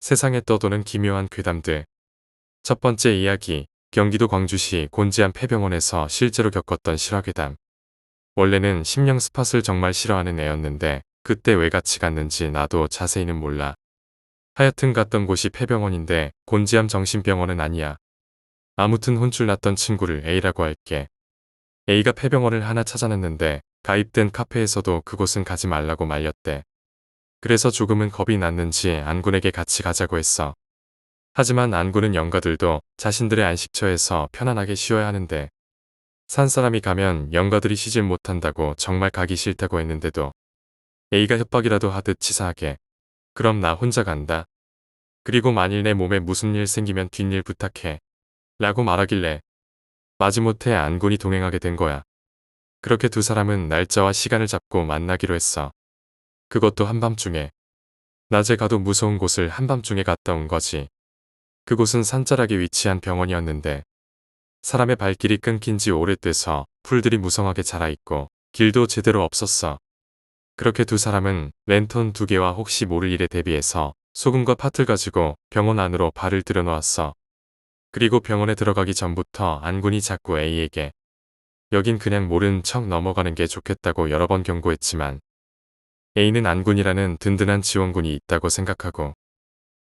세상에 떠도는 기묘한 괴담들. 첫 번째 이야기, 경기도 광주시 곤지암 폐병원에서 실제로 겪었던 실화괴담. 원래는 심령 스팟을 정말 싫어하는 애였는데 그때 왜 같이 갔는지 나도 자세히는 몰라. 하여튼 갔던 곳이 폐병원인데 곤지암 정신병원은 아니야. 아무튼 혼쭐 났던 친구를 A라고 할게. A가 폐병원을 하나 찾아냈는데 가입된 카페에서도 그곳은 가지 말라고 말렸대. 그래서 조금은 겁이 났는지 안군에게 같이 가자고 했어. 하지만 안군은 영가들도 자신들의 안식처에서 편안하게 쉬어야 하는데 산 사람이 가면 영가들이 쉬질 못한다고 정말 가기 싫다고 했는데도 A가 협박이라도 하듯 치사하게 그럼 나 혼자 간다. 그리고 만일 내 몸에 무슨 일 생기면 뒷일 부탁해. 라고 말하길래 마지못해 안군이 동행하게 된 거야. 그렇게 두 사람은 날짜와 시간을 잡고 만나기로 했어. 그것도 한밤중에. 낮에 가도 무서운 곳을 한밤중에 갔다 온 거지. 그곳은 산자락에 위치한 병원이었는데 사람의 발길이 끊긴 지 오래돼서 풀들이 무성하게 자라있고 길도 제대로 없었어. 그렇게 두 사람은 랜턴 2개와 혹시 모를 일에 대비해서 소금과 팥을 가지고 병원 안으로 발을 들여놓았어. 그리고 병원에 들어가기 전부터 안군이 자꾸 A에게 여긴 그냥 모른 척 넘어가는 게 좋겠다고 여러 번 경고했지만 A는 안군이라는 든든한 지원군이 있다고 생각하고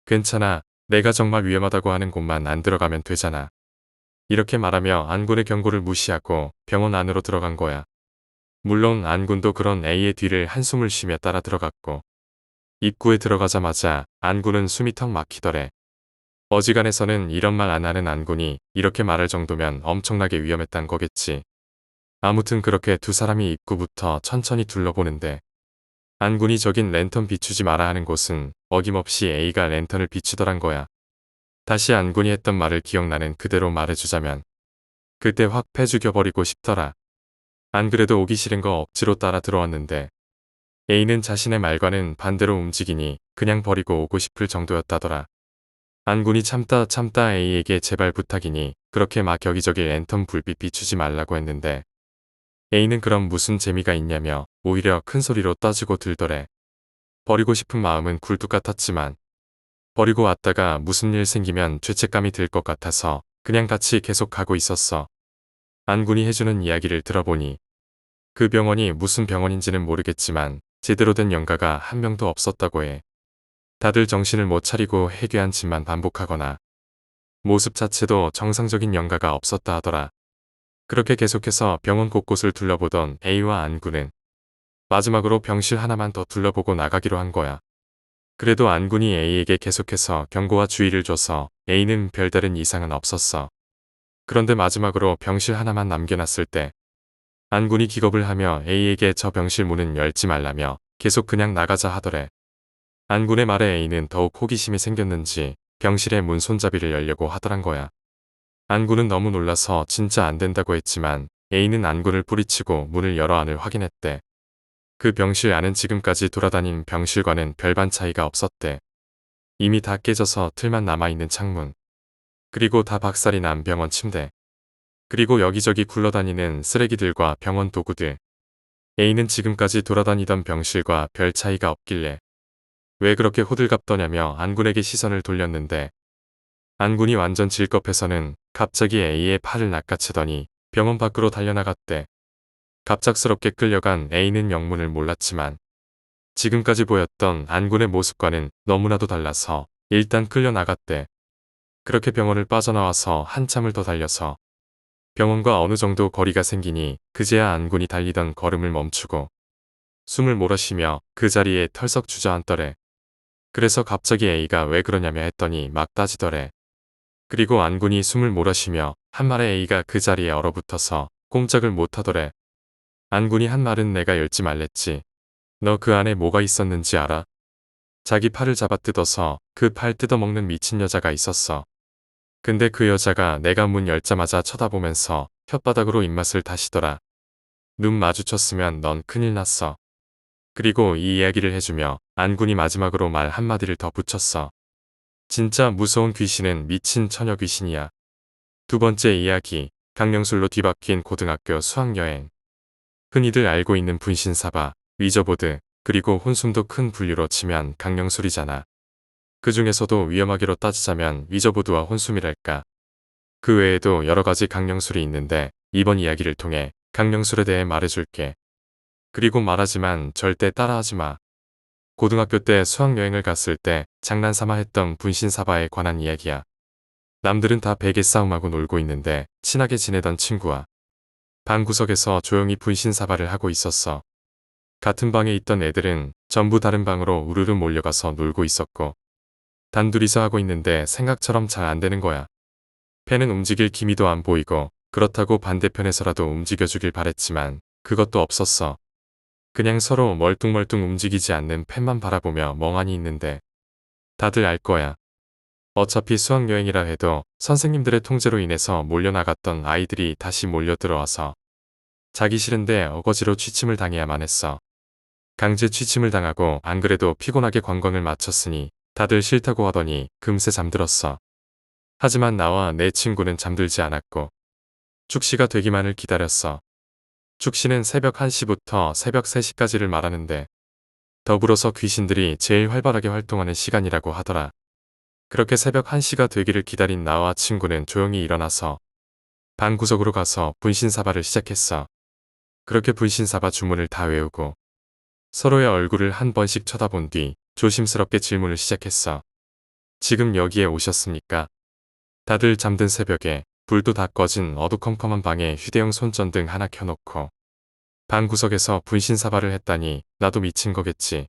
괜찮아, 내가 정말 위험하다고 하는 곳만 안 들어가면 되잖아. 이렇게 말하며 안군의 경고를 무시하고 병원 안으로 들어간 거야. 물론 안군도 그런 A의 뒤를 한숨을 쉬며 따라 들어갔고 입구에 들어가자마자 안군은 숨이 턱 막히더래. 어지간해서는 이런 말 안 하는 안군이 이렇게 말할 정도면 엄청나게 위험했단 거겠지. 아무튼 그렇게 두 사람이 입구부터 천천히 둘러보는데 안군이 저긴 랜턴 비추지 마라 하는 곳은 어김없이 A가 랜턴을 비추더란 거야. 다시 안군이 했던 말을 기억나는 그대로 말해주자면 그때 확 패 죽여버리고 싶더라. 안 그래도 오기 싫은 거 억지로 따라 들어왔는데 A는 자신의 말과는 반대로 움직이니 그냥 버리고 오고 싶을 정도였다더라. 안군이 참다 A에게 제발 부탁이니 그렇게 막 여기저기 랜턴 불빛 비추지 말라고 했는데 A는 그럼 무슨 재미가 있냐며 오히려 큰 소리로 따지고 들더래. 버리고 싶은 마음은 굴뚝 같았지만 버리고 왔다가 무슨 일 생기면 죄책감이 들 것 같아서 그냥 같이 계속 가고 있었어. 안군이 해주는 이야기를 들어보니 그 병원이 무슨 병원인지는 모르겠지만 제대로 된 영가가 한 명도 없었다고 해. 다들 정신을 못 차리고 해괴한 짓만 반복하거나 모습 자체도 정상적인 영가가 없었다 하더라. 그렇게 계속해서 병원 곳곳을 둘러보던 A와 안군은 마지막으로 병실 하나만 더 둘러보고 나가기로 한 거야. 그래도 안군이 A에게 계속해서 경고와 주의를 줘서 A는 별다른 이상은 없었어. 그런데 마지막으로 병실 하나만 남겨놨을 때 안군이 기겁을 하며 A에게 저 병실 문은 열지 말라며 계속 그냥 나가자 하더래. 안군의 말에 A는 더욱 호기심이 생겼는지 병실의 문 손잡이를 열려고 하더란 거야. 안군은 너무 놀라서 진짜 안 된다고 했지만 A는 안군을 뿌리치고 문을 열어 안을 확인했대. 그 병실 안은 지금까지 돌아다닌 병실과는 별반 차이가 없었대. 이미 다 깨져서 틀만 남아있는 창문. 그리고 다 박살이 난 병원 침대. 그리고 여기저기 굴러다니는 쓰레기들과 병원 도구들. A는 지금까지 돌아다니던 병실과 별 차이가 없길래 왜 그렇게 호들갑 떠냐며 안군에게 시선을 돌렸는데 안군이 완전 질겁해서는 갑자기 A의 팔을 낚아채더니 병원 밖으로 달려나갔대. 갑작스럽게 끌려간 A는 영문을 몰랐지만 지금까지 보였던 안군의 모습과는 너무나도 달라서 일단 끌려나갔대. 그렇게 병원을 빠져나와서 한참을 더 달려서 병원과 어느 정도 거리가 생기니 그제야 안군이 달리던 걸음을 멈추고 숨을 몰아쉬며 그 자리에 털썩 주저앉더래. 그래서 갑자기 A가 왜 그러냐며 했더니 막 따지더래. 그리고 안군이 숨을 몰아쉬며 한 말에 A가 그 자리에 얼어붙어서 꼼짝을 못하더래. 안군이 한 말은 내가 열지 말랬지. 너 그 안에 뭐가 있었는지 알아? 자기 팔을 잡아 뜯어서 그 팔 뜯어먹는 미친 여자가 있었어. 근데 그 여자가 내가 문 열자마자 쳐다보면서 혓바닥으로 입맛을 다시더라. 눈 마주쳤으면 넌 큰일 났어. 그리고 이 이야기를 해주며 안군이 마지막으로 말 한마디를 더 붙였어. 진짜 무서운 귀신은 미친 처녀 귀신이야. 두 번째 이야기, 강령술로 뒤바뀐 고등학교 수학여행. 흔히들 알고 있는 분신사바, 위저보드, 그리고 혼숨도 큰 분류로 치면 강령술이잖아. 그 중에서도 위험하기로 따지자면 위저보드와 혼숨이랄까. 그 외에도 여러 가지 강령술이 있는데 이번 이야기를 통해 강령술에 대해 말해줄게. 그리고 말하지만 절대 따라하지 마. 고등학교 때 수학여행을 갔을 때 장난삼아 했던 분신사바에 관한 이야기야. 남들은 다 베개 싸움하고 놀고 있는데 친하게 지내던 친구와 방구석에서 조용히 분신사바를 하고 있었어. 같은 방에 있던 애들은 전부 다른 방으로 우르르 몰려가서 놀고 있었고 단둘이서 하고 있는데 생각처럼 잘 안 되는 거야. 펜은 움직일 기미도 안 보이고 그렇다고 반대편에서라도 움직여주길 바랬지만 그것도 없었어. 그냥 서로 멀뚱멀뚱 움직이지 않는 펜만 바라보며 멍하니 있는데 다들 알 거야. 어차피 수학여행이라 해도 선생님들의 통제로 인해서 몰려나갔던 아이들이 다시 몰려들어와서 자기 싫은데 어거지로 취침을 당해야만 했어. 강제 취침을 당하고 안 그래도 피곤하게 관광을 마쳤으니 다들 싫다고 하더니 금세 잠들었어. 하지만 나와 내 친구는 잠들지 않았고 축시가 되기만을 기다렸어. 축시는 새벽 1시부터 새벽 3시까지를 말하는데 더불어서 귀신들이 제일 활발하게 활동하는 시간이라고 하더라. 그렇게 새벽 1시가 되기를 기다린 나와 친구는 조용히 일어나서 방구석으로 가서 분신사바를 시작했어. 그렇게 분신사바 주문을 다 외우고 서로의 얼굴을 한 번씩 쳐다본 뒤 조심스럽게 질문을 시작했어. 지금 여기에 오셨습니까? 다들 잠든 새벽에 불도 다 꺼진 어두컴컴한 방에 휴대용 손전등 하나 켜놓고 방구석에서 분신사바를 했다니 나도 미친 거겠지.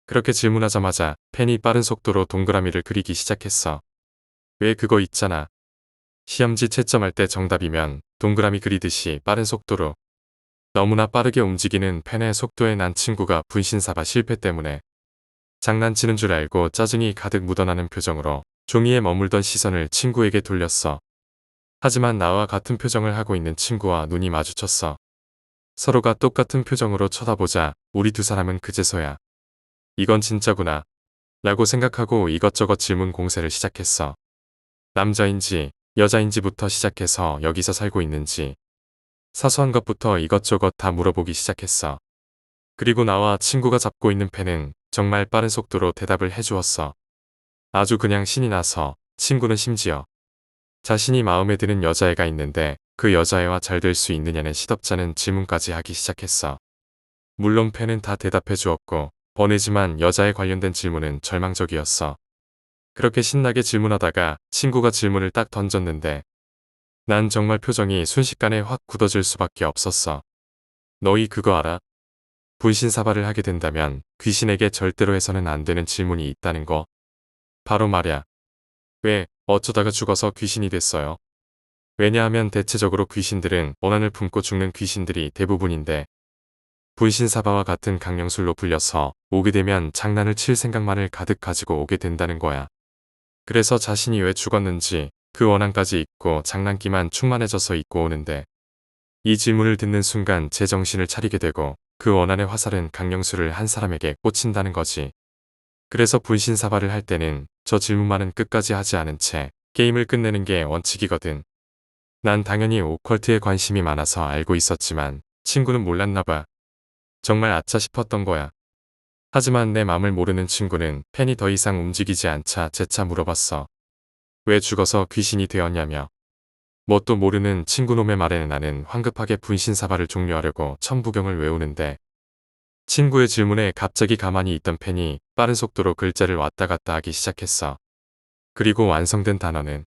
그렇게 질문하자마자 펜이 빠른 속도로 동그라미를 그리기 시작했어. 왜 그거 있잖아. 시험지 채점할 때 정답이면 동그라미 그리듯이 빠른 속도로. 너무나 빠르게 움직이는 펜의 속도에 난 친구가 분신사바 실패 때문에 장난치는 줄 알고 짜증이 가득 묻어나는 표정으로 종이에 머물던 시선을 친구에게 돌렸어. 하지만 나와 같은 표정을 하고 있는 친구와 눈이 마주쳤어. 서로가 똑같은 표정으로 쳐다보자 우리 두 사람은 그제서야 이건 진짜구나 라고 생각하고 이것저것 질문 공세를 시작했어. 남자인지 여자인지부터 시작해서 여기서 살고 있는지 사소한 것부터 이것저것 다 물어보기 시작했어. 그리고 나와 친구가 잡고 있는 펜은 정말 빠른 속도로 대답을 해주었어. 아주 그냥 신이 나서 친구는 심지어 자신이 마음에 드는 여자애가 있는데 그 여자애와 잘 될 수 있느냐는 시덥잖은 질문까지 하기 시작했어. 물론 펜은 다 대답해 주었고 뻔해지만 여자에 관련된 질문은 절망적이었어. 그렇게 신나게 질문하다가 친구가 질문을 딱 던졌는데 난 정말 표정이 순식간에 확 굳어질 수밖에 없었어. 너희 그거 알아? 분신사바를 하게 된다면 귀신에게 절대로 해서는 안 되는 질문이 있다는 거. 바로 말야. 왜 어쩌다가 죽어서 귀신이 됐어요? 왜냐하면 대체적으로 귀신들은 원한을 품고 죽는 귀신들이 대부분인데 분신사바와 같은 강령술로 불려서 오게 되면 장난을 칠 생각만을 가득 가지고 오게 된다는 거야. 그래서 자신이 왜 죽었는지 그 원한까지 잊고 장난기만 충만해져서 잊고 오는데 이 질문을 듣는 순간 제 정신을 차리게 되고 그 원한의 화살은 강령술을 한 사람에게 꽂힌다는 거지. 그래서 분신사바를 할 때는 저 질문만은 끝까지 하지 않은 채 게임을 끝내는 게 원칙이거든. 난 당연히 오컬트에 관심이 많아서 알고 있었지만 친구는 몰랐나 봐. 정말 아차 싶었던 거야. 하지만 내 맘을 모르는 친구는 펜이 더 이상 움직이지 않자 재차 물어봤어. 왜 죽어서 귀신이 되었냐며. 뭣도 모르는 친구놈의 말에 나는 황급하게 분신사바를 종료하려고 천부경을 외우는데 친구의 질문에 갑자기 가만히 있던 펜이 빠른 속도로 글자를 왔다 갔다 하기 시작했어. 그리고 완성된 단어는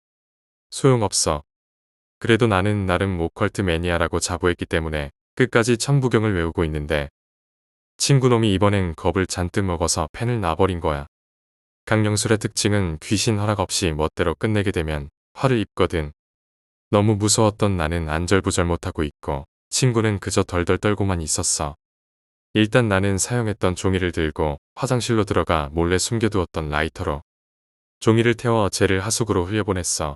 소용없어. 그래도 나는 나름 오컬트 매니아라고 자부했기 때문에 끝까지 천부경을 외우고 있는데 친구놈이 이번엔 겁을 잔뜩 먹어서 펜을 놔버린 거야. 강령술의 특징은 귀신 허락 없이 멋대로 끝내게 되면 화를 입거든. 너무 무서웠던 나는 안절부절 못하고 있고 친구는 그저 덜덜 떨고만 있었어. 일단 나는 사용했던 종이를 들고 화장실로 들어가 몰래 숨겨두었던 라이터로 종이를 태워 쟤를 하수구로 흘려보냈어.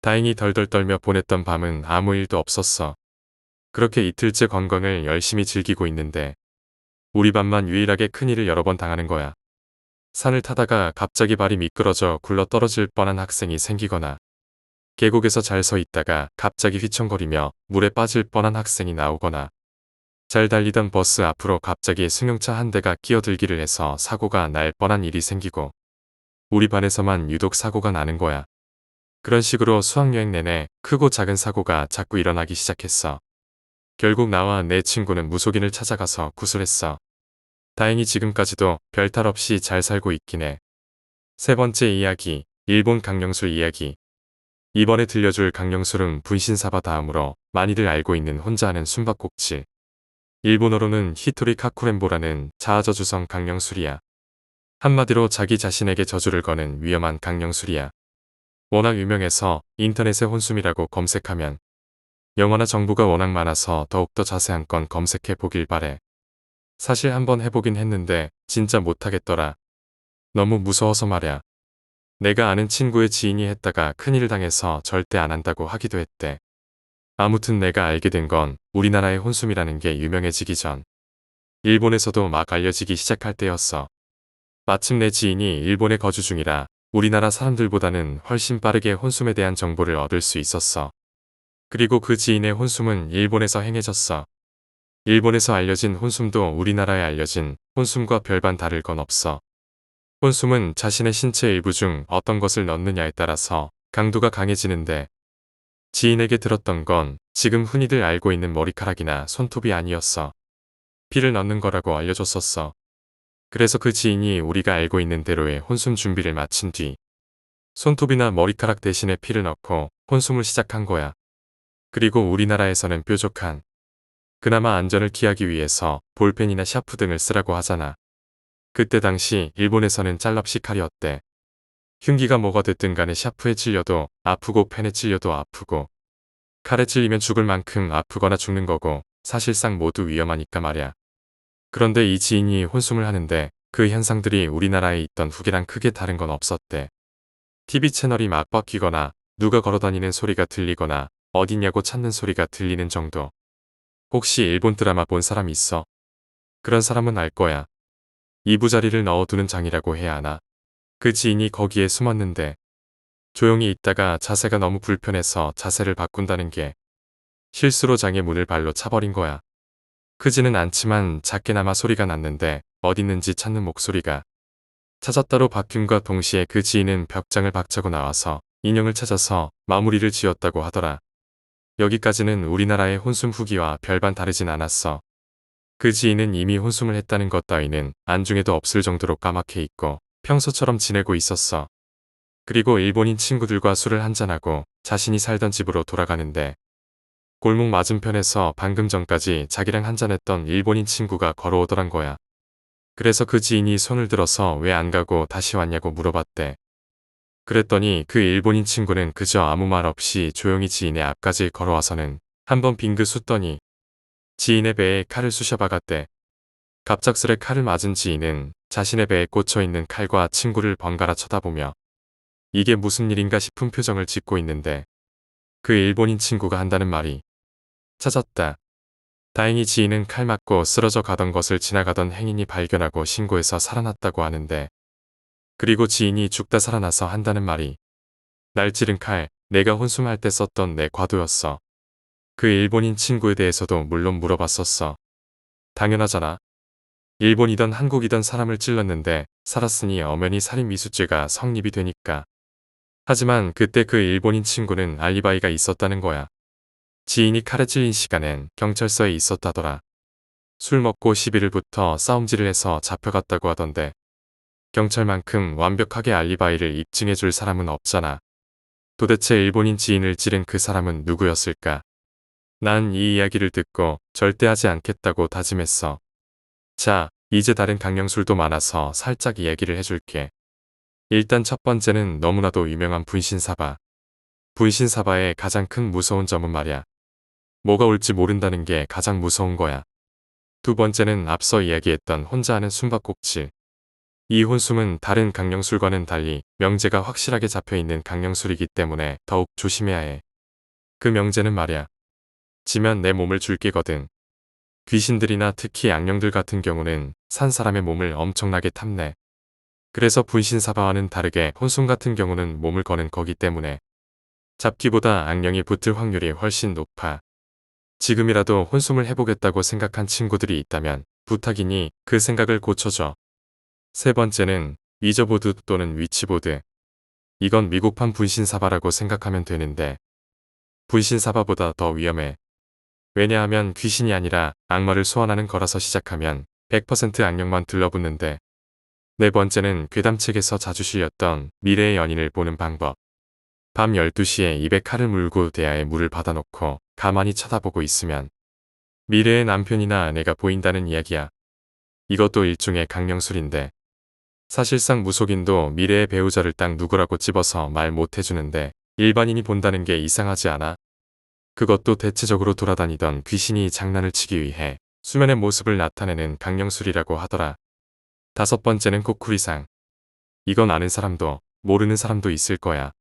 다행히 덜덜 떨며 보냈던 밤은 아무 일도 없었어. 그렇게 이틀째 관광을 열심히 즐기고 있는데 우리 반만 유일하게 큰일을 여러 번 당하는 거야. 산을 타다가 갑자기 발이 미끄러져 굴러 떨어질 뻔한 학생이 생기거나 계곡에서 잘 서 있다가 갑자기 휘청거리며 물에 빠질 뻔한 학생이 나오거나 잘 달리던 버스 앞으로 갑자기 승용차 한 대가 끼어들기를 해서 사고가 날 뻔한 일이 생기고 우리 반에서만 유독 사고가 나는 거야. 그런 식으로 수학여행 내내 크고 작은 사고가 자꾸 일어나기 시작했어. 결국 나와 내 친구는 무속인을 찾아가서 구술했어. 다행히 지금까지도 별탈 없이 잘 살고 있긴 해. 세 번째 이야기, 일본 강령술 이야기. 이번에 들려줄 강령술은 분신사바 다음으로 많이들 알고 있는 혼자 하는 숨바꼭질. 일본어로는 히토리 카쿠렌보라는 자아저주성 강령술이야. 한마디로 자기 자신에게 저주를 거는 위험한 강령술이야. 워낙 유명해서 인터넷에 혼숨이라고 검색하면 영화나 정보가 워낙 많아서 더욱더 자세한 건 검색해 보길 바래. 사실 한번 해보긴 했는데 진짜 못하겠더라. 너무 무서워서 말야. 내가 아는 친구의 지인이 했다가 큰일 당해서 절대 안 한다고 하기도 했대. 아무튼 내가 알게 된 건 우리나라의 혼숨이라는 게 유명해지기 전 일본에서도 막 알려지기 시작할 때였어. 마침 내 지인이 일본에 거주 중이라 우리나라 사람들보다는 훨씬 빠르게 혼숨에 대한 정보를 얻을 수 있었어. 그리고 그 지인의 혼숨은 일본에서 행해졌어. 일본에서 알려진 혼숨도 우리나라에 알려진 혼숨과 별반 다를 건 없어. 혼숨은 자신의 신체 일부 중 어떤 것을 넣느냐에 따라서 강도가 강해지는데 지인에게 들었던 건 지금 흔히들 알고 있는 머리카락이나 손톱이 아니었어. 피를 넣는 거라고 알려줬었어. 그래서 그 지인이 우리가 알고 있는 대로의 혼숨 준비를 마친 뒤 손톱이나 머리카락 대신에 피를 넣고 혼숨을 시작한 거야. 그리고 우리나라에서는 뾰족한 그나마 안전을 기하기 위해서 볼펜이나 샤프 등을 쓰라고 하잖아. 그때 당시 일본에서는 짤럽식 칼이었대. 흉기가 뭐가 됐든 간에 샤프에 찔려도 아프고 펜에 찔려도 아프고 칼에 찔리면 죽을 만큼 아프거나 죽는 거고 사실상 모두 위험하니까 말야. 그런데 이 지인이 혼숨을 하는데 그 현상들이 우리나라에 있던 후기랑 크게 다른 건 없었대. TV 채널이 막 바뀌거나 누가 걸어다니는 소리가 들리거나 어딨냐고 찾는 소리가 들리는 정도. 혹시 일본 드라마 본 사람 있어? 그런 사람은 알 거야. 이부자리를 넣어두는 장이라고 해야 하나? 그 지인이 거기에 숨었는데 조용히 있다가 자세가 너무 불편해서 자세를 바꾼다는 게 실수로 장의 문을 발로 차버린 거야. 크지는 않지만 작게나마 소리가 났는데 어딨는지 찾는 목소리가 찾았다로 바뀐과 동시에 그 지인은 벽장을 박차고 나와서 인형을 찾아서 마무리를 지었다고 하더라. 여기까지는 우리나라의 혼숨 후기와 별반 다르진 않았어. 그 지인은 이미 혼숨을 했다는 것 따위는 안중에도 없을 정도로 까맣게 있고 평소처럼 지내고 있었어. 그리고 일본인 친구들과 술을 한잔하고 자신이 살던 집으로 돌아가는데 골목 맞은편에서 방금 전까지 자기랑 한잔했던 일본인 친구가 걸어오더란 거야. 그래서 그 지인이 손을 들어서 왜 안 가고 다시 왔냐고 물어봤대. 그랬더니 그 일본인 친구는 그저 아무 말 없이 조용히 지인의 앞까지 걸어와서는 한번 빙긋 쑤더니 지인의 배에 칼을 쑤셔박았대. 갑작스레 칼을 맞은 지인은 자신의 배에 꽂혀있는 칼과 친구를 번갈아 쳐다보며 이게 무슨 일인가 싶은 표정을 짓고 있는데 그 일본인 친구가 한다는 말이 찾았다. 다행히 지인은 칼 맞고 쓰러져 가던 것을 지나가던 행인이 발견하고 신고해서 살아났다고 하는데 그리고 지인이 죽다 살아나서 한다는 말이 날 찌른 칼, 내가 혼숨할 때 썼던 내 과도였어. 그 일본인 친구에 대해서도 물론 물어봤었어. 당연하잖아. 일본이던 한국이던 사람을 찔렀는데 살았으니 엄연히 살인미수죄가 성립이 되니까. 하지만 그때 그 일본인 친구는 알리바이가 있었다는 거야. 지인이 칼에 찔린 시간엔 경찰서에 있었다더라. 술 먹고 시비를 붙어 싸움질을 해서 잡혀갔다고 하던데 경찰만큼 완벽하게 알리바이를 입증해 줄 사람은 없잖아. 도대체 일본인 지인을 찌른 그 사람은 누구였을까? 난 이 이야기를 듣고 절대 하지 않겠다고 다짐했어. 자, 이제 다른 강령술도 많아서 살짝 이야기를 해줄게. 일단 첫 번째는 너무나도 유명한 분신사바. 분신사바의 가장 큰 무서운 점은 말이야. 뭐가 올지 모른다는 게 가장 무서운 거야. 두 번째는 앞서 이야기했던 혼자 하는 숨바꼭질. 이 혼숨은 다른 강령술과는 달리 명제가 확실하게 잡혀있는 강령술이기 때문에 더욱 조심해야 해. 그 명제는 말이야. 지면 내 몸을 줄게거든. 귀신들이나 특히 악령들 같은 경우는 산 사람의 몸을 엄청나게 탐내. 그래서 분신사바와는 다르게 혼숨 같은 경우는 몸을 거는 거기 때문에 잡기보다 악령이 붙을 확률이 훨씬 높아. 지금이라도 혼숨을 해보겠다고 생각한 친구들이 있다면 부탁이니 그 생각을 고쳐줘. 세 번째는 위저보드 또는 위치보드. 이건 미국판 분신사바라고 생각하면 되는데 분신사바보다 더 위험해. 왜냐하면 귀신이 아니라 악마를 소환하는 거라서 시작하면 100% 악령만 들러붙는데 네 번째는 괴담책에서 자주 실렸던 미래의 연인을 보는 방법. 밤 12시에 입에 칼을 물고 대야에 물을 받아놓고 가만히 쳐다보고 있으면 미래의 남편이나 아내가 보인다는 이야기야. 이것도 일종의 강령술인데 사실상 무속인도 미래의 배우자를 딱 누구라고 집어서 말 못해주는데 일반인이 본다는 게 이상하지 않아? 그것도 대체적으로 돌아다니던 귀신이 장난을 치기 위해 수면의 모습을 나타내는 강령술이라고 하더라. 다섯 번째는 코쿠리상. 이건 아는 사람도 모르는 사람도 있을 거야.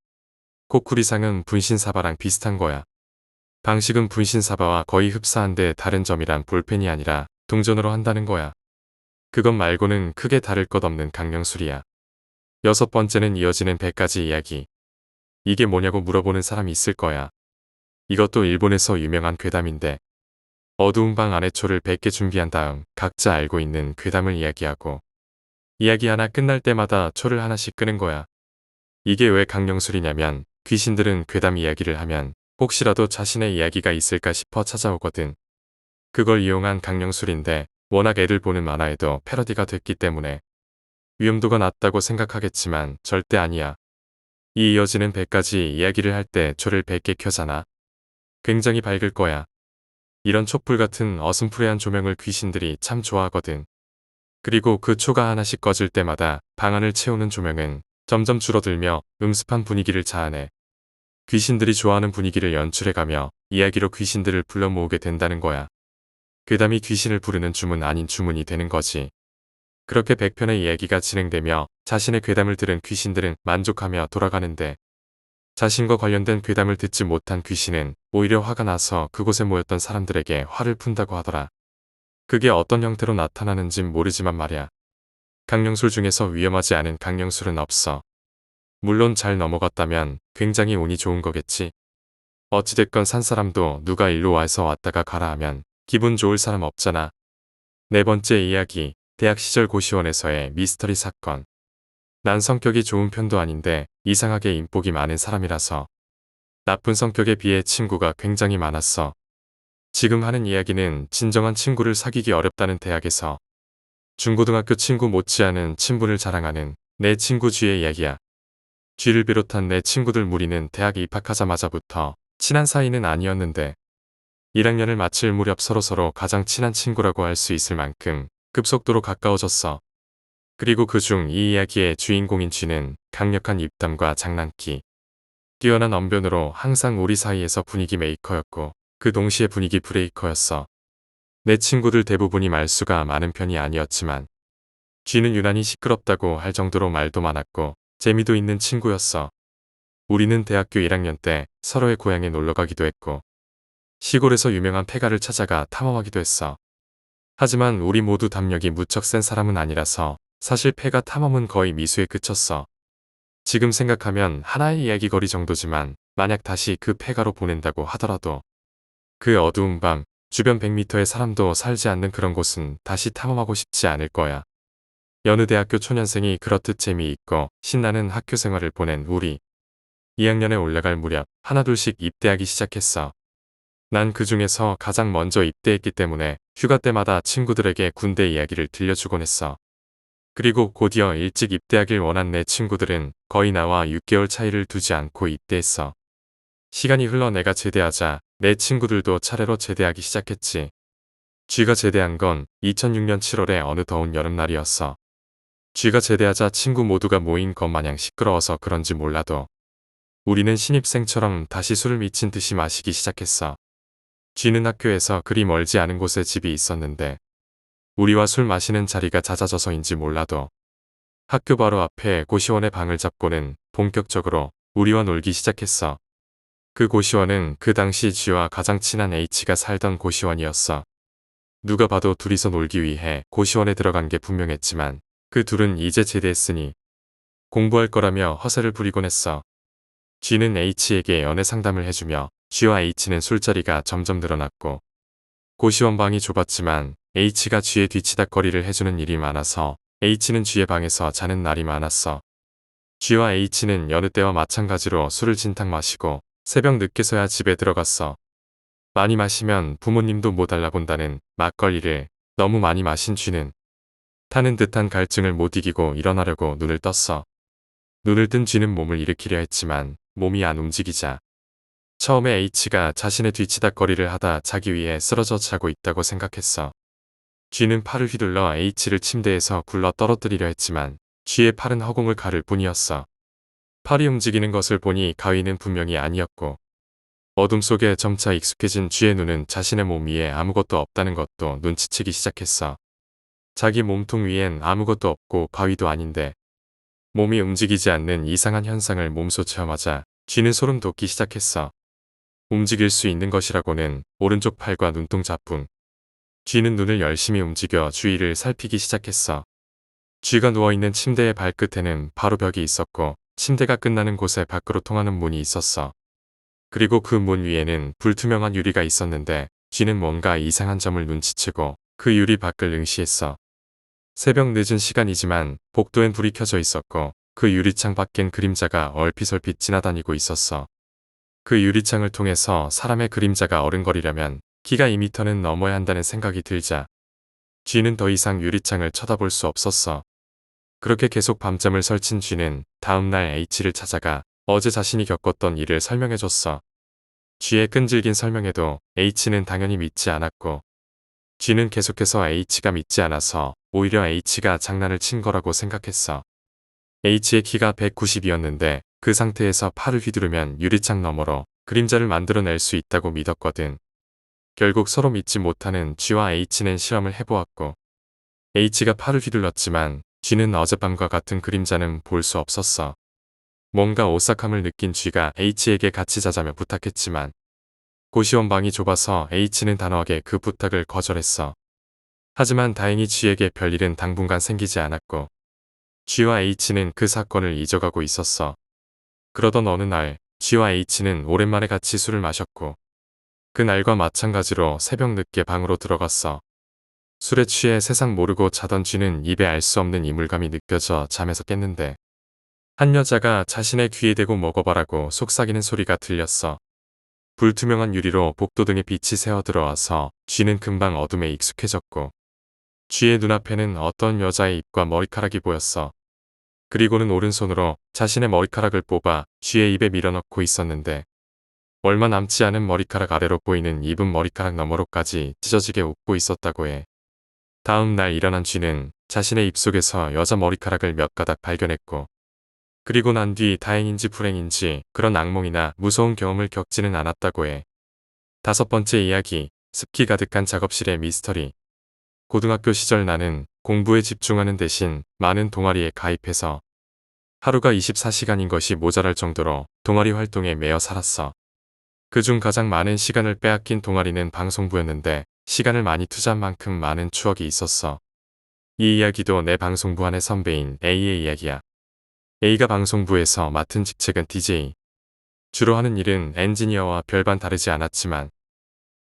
코쿠리상은 분신사바랑 비슷한 거야. 방식은 분신사바와 거의 흡사한데 다른 점이란 볼펜이 아니라 동전으로 한다는 거야. 그것 말고는 크게 다를 것 없는 강령술이야. 여섯 번째는 이어지는 100가지 이야기. 이게 뭐냐고 물어보는 사람이 있을 거야. 이것도 일본에서 유명한 괴담인데 어두운 방 안에 초를 100개 준비한 다음 각자 알고 있는 괴담을 이야기하고 이야기 하나 끝날 때마다 초를 하나씩 끄는 거야. 이게 왜 강령술이냐면 귀신들은 괴담 이야기를 하면 혹시라도 자신의 이야기가 있을까 싶어 찾아오거든. 그걸 이용한 강령술인데 워낙 애들 보는 만화에도 패러디가 됐기 때문에 위험도가 낮다고 생각하겠지만 절대 아니야. 이 이어지는 100가지 이야기를 할 때 초를 100개 켜잖아. 굉장히 밝을 거야. 이런 촛불 같은 어슴푸레한 조명을 귀신들이 참 좋아하거든. 그리고 그 초가 하나씩 꺼질 때마다 방 안을 채우는 조명은 점점 줄어들며 음습한 분위기를 자아내. 귀신들이 좋아하는 분위기를 연출해가며 이야기로 귀신들을 불러 모으게 된다는 거야. 괴담이 귀신을 부르는 주문 아닌 주문이 되는 거지. 그렇게 100편의 이야기가 진행되며 자신의 괴담을 들은 귀신들은 만족하며 돌아가는데 자신과 관련된 괴담을 듣지 못한 귀신은 오히려 화가 나서 그곳에 모였던 사람들에게 화를 푼다고 하더라. 그게 어떤 형태로 나타나는진 모르지만 말야. 강령술 중에서 위험하지 않은 강령술은 없어. 물론 잘 넘어갔다면 굉장히 운이 좋은 거겠지. 어찌됐건 산 사람도 누가 일로 와서 왔다가 가라 하면 기분 좋을 사람 없잖아. 네 번째 이야기, 대학 시절 고시원에서의 미스터리 사건. 난 성격이 좋은 편도 아닌데 이상하게 인복이 많은 사람이라서 나쁜 성격에 비해 친구가 굉장히 많았어. 지금 하는 이야기는 진정한 친구를 사귀기 어렵다는 대학에서 중고등학교 친구 못지않은 친분을 자랑하는 내 친구 쥐의 이야기야. 쥐를 비롯한 내 친구들 무리는 대학 입학하자마자부터 친한 사이는 아니었는데 1학년을 마칠 무렵 서로서로 가장 친한 친구라고 할 수 있을 만큼 급속도로 가까워졌어. 그리고 그중 이 이야기의 주인공인 쥐는 강력한 입담과 장난기, 뛰어난 언변으로 항상 우리 사이에서 분위기 메이커였고 그 동시에 분위기 브레이커였어. 내 친구들 대부분이 말수가 많은 편이 아니었지만 쥐는 유난히 시끄럽다고 할 정도로 말도 많았고 재미도 있는 친구였어. 우리는 대학교 1학년 때 서로의 고향에 놀러가기도 했고 시골에서 유명한 폐가를 찾아가 탐험하기도 했어. 하지만 우리 모두 담력이 무척 센 사람은 아니라서 사실 폐가 탐험은 거의 미수에 그쳤어. 지금 생각하면 하나의 이야기거리 정도지만 만약 다시 그 폐가로 보낸다고 하더라도 그 어두운 밤 주변 100m의 사람도 살지 않는 그런 곳은 다시 탐험하고 싶지 않을 거야. 여느 대학교 초년생이 그렇듯 재미있고 신나는 학교 생활을 보낸 우리. 2학년에 올라갈 무렵 하나둘씩 입대하기 시작했어. 난 그 중에서 가장 먼저 입대했기 때문에 휴가 때마다 친구들에게 군대 이야기를 들려주곤 했어. 그리고 곧이어 일찍 입대하길 원한 내 친구들은 거의 나와 6개월 차이를 두지 않고 입대했어. 시간이 흘러 내가 제대하자 내 친구들도 차례로 제대하기 시작했지. 쥐가 제대한 건 2006년 7월의 어느 더운 여름날이었어. 쥐가 제대하자 친구 모두가 모인 것 마냥 시끄러워서 그런지 몰라도 우리는 신입생처럼 다시 술을 미친 듯이 마시기 시작했어. 쥐는 학교에서 그리 멀지 않은 곳에 집이 있었는데 우리와 술 마시는 자리가 잦아져서인지 몰라도 학교 바로 앞에 고시원의 방을 잡고는 본격적으로 우리와 놀기 시작했어. 그 고시원은 그 당시 쥐와 가장 친한 H가 살던 고시원이었어. 누가 봐도 둘이서 놀기 위해 고시원에 들어간 게 분명했지만 그 둘은 이제 제대했으니 공부할 거라며 허세를 부리곤 했어. 쥐는 H에게 연애 상담을 해주며 쥐와 H는 술자리가 점점 늘어났고 고시원 방이 좁았지만 H가 쥐의 뒤치다거리를 해주는 일이 많아서 H는 G의 방에서 자는 날이 많았어. G와 H는 여느 때와 마찬가지로 술을 진탕 마시고 새벽 늦게서야 집에 들어갔어. 많이 마시면 부모님도 못 알아본다는 막걸리를 너무 많이 마신 G는 타는 듯한 갈증을 못 이기고 일어나려고 눈을 떴어. 눈을 뜬 G는 몸을 일으키려 했지만 몸이 안 움직이자 처음에 H가 자신의 뒤치다거리를 하다 자기 위에 쓰러져 자고 있다고 생각했어. G는 팔을 휘둘러 H를 침대에서 굴러 떨어뜨리려 했지만 G의 팔은 허공을 가를 뿐이었어. 팔이 움직이는 것을 보니 가위는 분명히 아니었고 어둠 속에 점차 익숙해진 G의 눈은 자신의 몸 위에 아무것도 없다는 것도 눈치채기 시작했어. 자기 몸통 위엔 아무것도 없고 가위도 아닌데 몸이 움직이지 않는 이상한 현상을 몸소 체험하자 G는 소름 돋기 시작했어. 움직일 수 있는 것이라고는 오른쪽 팔과 눈동자뿐. G는 눈을 열심히 움직여 주위를 살피기 시작했어. G가 누워있는 침대의 발끝에는 바로 벽이 있었고 침대가 끝나는 곳에 밖으로 통하는 문이 있었어. 그리고 그 문 위에는 불투명한 유리가 있었는데 G는 뭔가 이상한 점을 눈치채고 그 유리 밖을 응시했어. 새벽 늦은 시간이지만 복도엔 불이 켜져 있었고 그 유리창 밖엔 그림자가 얼핏얼핏 지나다니고 있었어. 그 유리창을 통해서 사람의 그림자가 어른거리려면 키가 2m는 넘어야 한다는 생각이 들자 G는 더 이상 유리창을 쳐다볼 수 없었어. 그렇게 계속 밤잠을 설친 G는 다음날 H를 찾아가 어제 자신이 겪었던 일을 설명해줬어. G의 끈질긴 설명에도 H는 당연히 믿지 않았고 G는 계속해서 H가 믿지 않아서 오히려 H가 장난을 친 거라고 생각했어. H의 키가 190이었는데 그 상태에서 팔을 휘두르면 유리창 너머로 그림자를 만들어낼 수 있다고 믿었거든. 결국 서로 믿지 못하는 G와 H는 실험을 해보았고 H가 팔을 휘둘렀지만 G는 어젯밤과 같은 그림자는 볼 수 없었어. 뭔가 오싹함을 느낀 G가 H에게 같이 자자며 부탁했지만 고시원 방이 좁아서 H는 단호하게 그 부탁을 거절했어. 하지만 다행히 G에게 별일은 당분간 생기지 않았고 G와 H는 그 사건을 잊어가고 있었어. 그러던 어느 날 G와 H는 오랜만에 같이 술을 마셨고 그날과 마찬가지로 새벽 늦게 방으로 들어갔어. 술에 취해 세상 모르고 자던 G는 입에 알 수 없는 이물감이 느껴져 잠에서 깼는데 한 여자가 자신의 귀에 대고 먹어봐라고 속삭이는 소리가 들렸어. 불투명한 유리로 복도등에 빛이 새어 들어와서 G는 금방 어둠에 익숙해졌고 G의 눈앞에는 어떤 여자의 입과 머리카락이 보였어. 그리고는 오른손으로 자신의 머리카락을 뽑아 G의 입에 밀어넣고 있었는데 얼마 남지 않은 머리카락 아래로 보이는 입은 머리카락 너머로까지 찢어지게 웃고 있었다고 해. 다음 날 일어난 G는 자신의 입속에서 여자 머리카락을 몇 가닥 발견했고 그리고 난 뒤 다행인지 불행인지 그런 악몽이나 무서운 경험을 겪지는 않았다고 해. 5번째 이야기, 습기 가득한 작업실의 미스터리. 고등학교 시절 나는 공부에 집중하는 대신 많은 동아리에 가입해서 하루가 24시간인 것이 모자랄 정도로 동아리 활동에 매여 살았어. 그중 가장 많은 시간을 빼앗긴 동아리는 방송부였는데 시간을 많이 투자한 만큼 많은 추억이 있었어. 이 이야기도 내 방송부 안의 선배인 A의 이야기야. A가 방송부에서 맡은 직책은 DJ. 주로 하는 일은 엔지니어와 별반 다르지 않았지만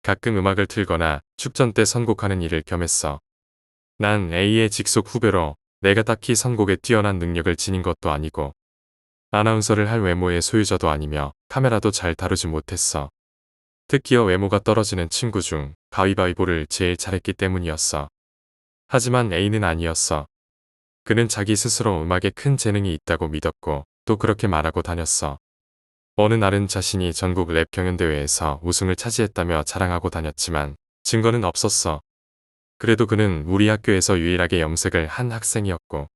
가끔 음악을 틀거나 축전 때 선곡하는 일을 겸했어. 난 A의 직속 후배로 내가 딱히 선곡에 뛰어난 능력을 지닌 것도 아니고 아나운서를 할 외모의 소유자도 아니며 카메라도 잘 다루지 못했어. 특기어 외모가 떨어지는 친구 중 가위바위보를 제일 잘했기 때문이었어. 하지만 A는 아니었어. 그는 자기 스스로 음악에 큰 재능이 있다고 믿었고 또 그렇게 말하고 다녔어. 어느 날은 자신이 전국 랩 경연대회에서 우승을 차지했다며 자랑하고 다녔지만 증거는 없었어. 그래도 그는 우리 학교에서 유일하게 염색을 한 학생이었고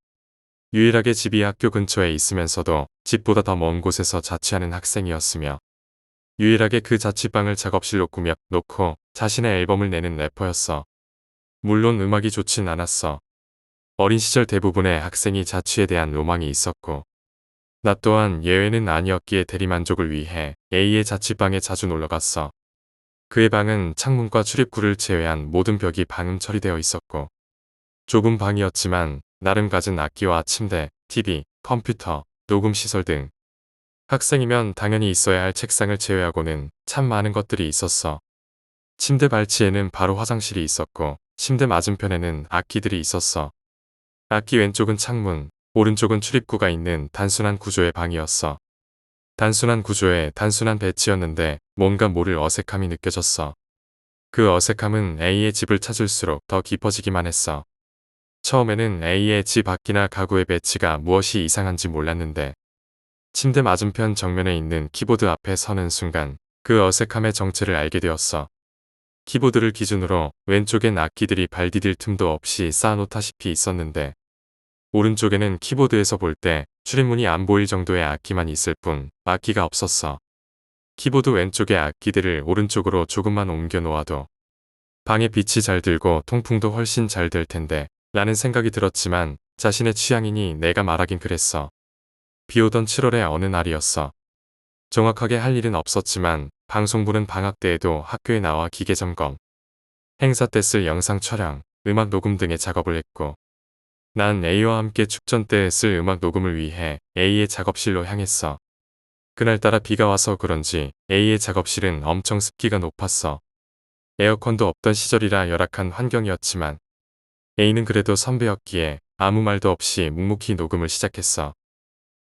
유일하게 집이 학교 근처에 있으면서도 집보다 더 먼 곳에서 자취하는 학생이었으며 유일하게 그 자취방을 작업실로 꾸며 놓고 자신의 앨범을 내는 래퍼였어. 물론 음악이 좋진 않았어. 어린 시절 대부분의 학생이 자취에 대한 로망이 있었고 나 또한 예외는 아니었기에 대리만족을 위해 A의 자취방에 자주 놀러갔어. 그의 방은 창문과 출입구를 제외한 모든 벽이 방음 처리되어 있었고 좁은 방이었지만 나름 갖은 악기와 침대, TV, 컴퓨터, 녹음시설 등 학생이면 당연히 있어야 할 책상을 제외하고는 참 많은 것들이 있었어. 침대 발치에는 바로 화장실이 있었고 침대 맞은편에는 악기들이 있었어. 악기 왼쪽은 창문, 오른쪽은 출입구가 있는 단순한 구조의 방이었어. 단순한 구조에 단순한 배치였는데 뭔가 모를 어색함이 느껴졌어. 그 어색함은 A의 집을 찾을수록 더 깊어지기만 했어. 처음에는 A의 집 밖이나 가구의 배치가 무엇이 이상한지 몰랐는데 침대 맞은편 정면에 있는 키보드 앞에 서는 순간 그 어색함의 정체를 알게 되었어. 키보드를 기준으로 왼쪽엔 악기들이 발 디딜 틈도 없이 쌓아놓다시피 있었는데 오른쪽에는 키보드에서 볼 때 출입문이 안 보일 정도의 악기만 있을 뿐 악기가 없었어. 키보드 왼쪽의 악기들을 오른쪽으로 조금만 옮겨 놓아도 방에 빛이 잘 들고 통풍도 훨씬 잘 될 텐데 라는 생각이 들었지만 자신의 취향이니 내가 말하긴 그랬어. 비오던 7월의 어느 날이었어. 정확하게 할 일은 없었지만 방송부는 방학 때에도 학교에 나와 기계 점검, 행사 때 쓸 영상 촬영, 음악 녹음 등의 작업을 했고 난 A와 함께 축전 때 쓸 음악 녹음을 위해 A의 작업실로 향했어. 그날따라 비가 와서 그런지 A의 작업실은 엄청 습기가 높았어. 에어컨도 없던 시절이라 열악한 환경이었지만 A는 그래도 선배였기에 아무 말도 없이 묵묵히 녹음을 시작했어.